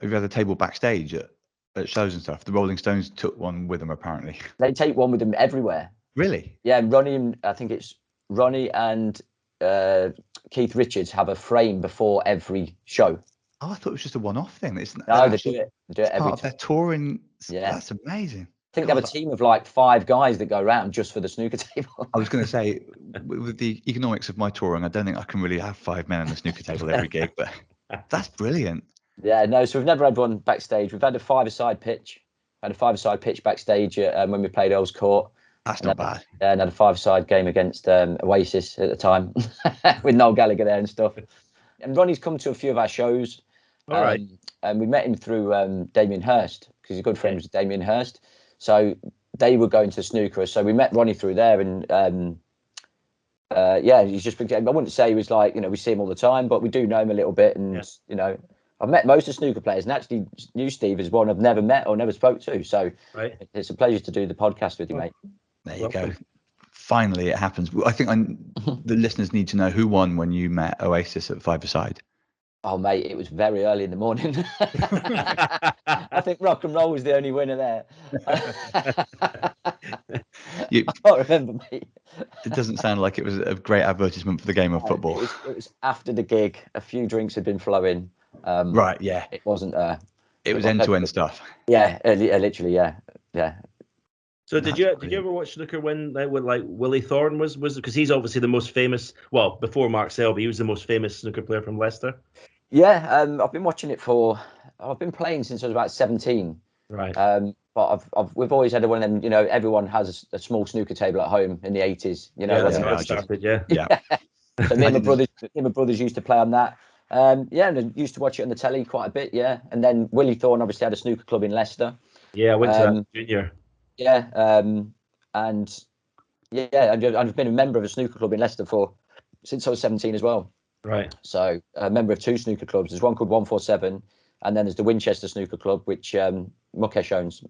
have you had a table backstage at shows and stuff? The Rolling Stones took one with them apparently. They take one with them everywhere. Really? Yeah, and I think it's Ronnie and Keith Richards have a frame before every show. Oh, I thought it was just a one-off thing. It's no, they do it. They do it every part of their touring. Yeah, that's amazing. I think they have a team of like 5 guys that go around just for the snooker table. I was going to say, with the economics of my touring, I don't think I can really have 5 men on the snooker table every gig, but that's brilliant. Yeah, no, so we've never had one backstage. We've had a 5-a-side pitch. Had a 5-a-side pitch backstage when we played Earls Court. That's not bad. Yeah, and had a 5-a-side game against Oasis at the time with Noel Gallagher there and stuff. And Ronnie's come to a few of our shows. All right. And we met him through Damien Hirst, because he's a good friend with Damien Hirst. So they were going to snooker. So we met Ronnie through there. And he's just been, I wouldn't say he was like, we see him all the time, but we do know him a little bit. And, I've met most of the snooker players, and actually you, Steve, is one I've never met or never spoke to. So it's a pleasure to do the podcast with you, mate. There you go. Finally, it happens. I think the listeners need to know who won when you met Oasis at 5-a-side. Oh, mate, it was very early in the morning. I think Rock and Roll was the only winner there. I can't remember, mate. It doesn't sound like it was a great advertisement for the game of football. It was after the gig. A few drinks had been flowing. Right, yeah. It wasn't. It was end-to-end stuff. Yeah, literally, yeah. So did you ever watch snooker when like Willie Thorne was because he's obviously the most famous, well, before Mark Selby, he was the most famous snooker player from Leicester? Yeah, I've been watching it I've been playing since I was about 17. Right. But we've always had one of them, everyone has a small snooker table at home in the 80s, that's how it started, yeah. So me and my brothers used to play on that. And I used to watch it on the telly quite a bit, yeah. And then Willie Thorne obviously had a snooker club in Leicester. Yeah, I went to that junior. Yeah, I've been a member of a snooker club in Leicester since I was 17 as well. Right. So a member of 2 snooker clubs. There's one called 147, and then there's the Winchester Snooker Club, which Mukesh owns.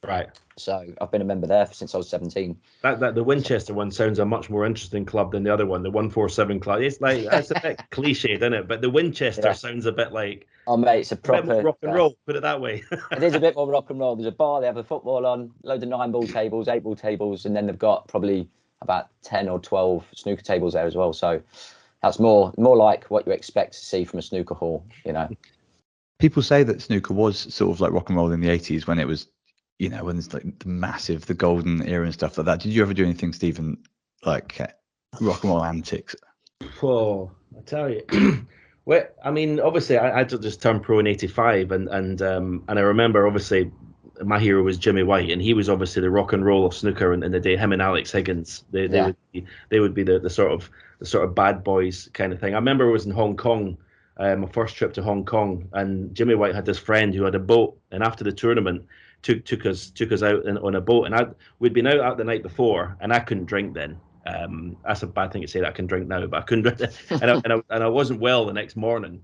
Right. So I've been a member there since I was 17. That the Winchester one sounds a much more interesting club than the other one, the 147 club. It's like that's a bit cliched, isn't it? But the Winchester sounds a bit like, oh mate, it's a proper rock and roll. Put it that way. It is a bit more rock and roll. There's a bar. They have a football on, loads of 9-ball tables, 8-ball tables, and then they've got probably about 10 or 12 snooker tables there as well. So that's more like what you expect to see from a snooker hall. People say that snooker was sort of like rock and roll in the 80s when it was, when it's like the golden era and stuff like that. Did you ever do anything, Stephen, like rock and roll antics? Oh, I tell you. Well, I mean, obviously, I just turned pro in '85, and I remember obviously my hero was Jimmy White, and he was obviously the rock and roll of snooker in the day. Him and Alex Higgins, they would be the sort of bad boys kind of thing. I remember I was in Hong Kong, my first trip to Hong Kong, and Jimmy White had this friend who had a boat, and after the tournament, took us out on a boat, and we'd been out the night before, and I couldn't drink then. That's a bad thing to say that I can drink now, but I couldn't drink, and I wasn't well the next morning,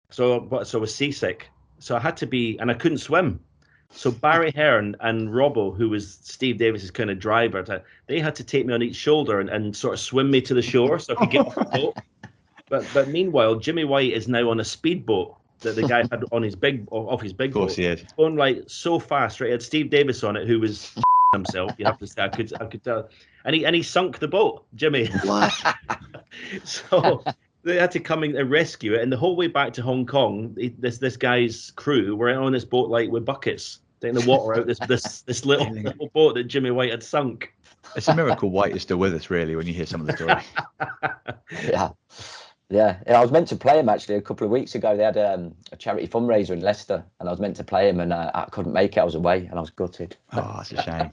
so I was seasick, so I had to be, and I couldn't swim. So Barry Hearn and Robbo, who was Steve Davis's kind of driver, they had to take me on each shoulder and sort of swim me to the shore so I could get off the boat. But meanwhile, Jimmy White is now on a speedboat that the guy had on his big boat. Of course he is. Going like so fast, right? He had Steve Davis on it, who was himself. You have to say, I could tell, and he sunk the boat, Jimmy. What? So they had to come in and rescue it, and the whole way back to Hong Kong, this guy's crew were on this boat like with buckets, taking the water out this little boat that Jimmy White had sunk. It's a miracle White is still with us, really, when you hear some of the story. Yeah, I was meant to play him actually a couple of weeks ago. They had a charity fundraiser in Leicester, and I was meant to play him, and I couldn't make it. I was away, and I was gutted. Oh, that's a shame.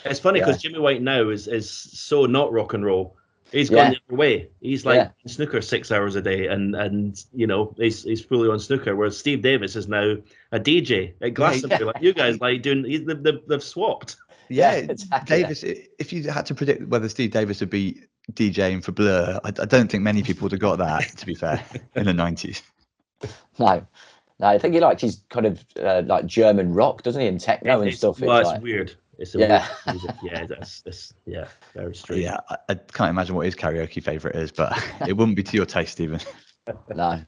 It's funny because Jimmy White now is so not rock and roll. He's gone the other way. He's like snooker 6 hours a day, and he's fully on snooker. Whereas Steve Davis is now a DJ at Glastonbury. Like you guys like doing. They've swapped. Yeah, exactly. Davis. If you had to predict whether Steve Davis would be DJing for Blur, I don't think many people would have got that, to be fair, in the 90s. No, I think he likes his kind of like German rock, doesn't he, and techno and stuff. Well, it's weird. It's weird music. Yeah, that's very strange. Yeah, I can't imagine what his karaoke favourite is, but it wouldn't be to your taste, Stephen. No.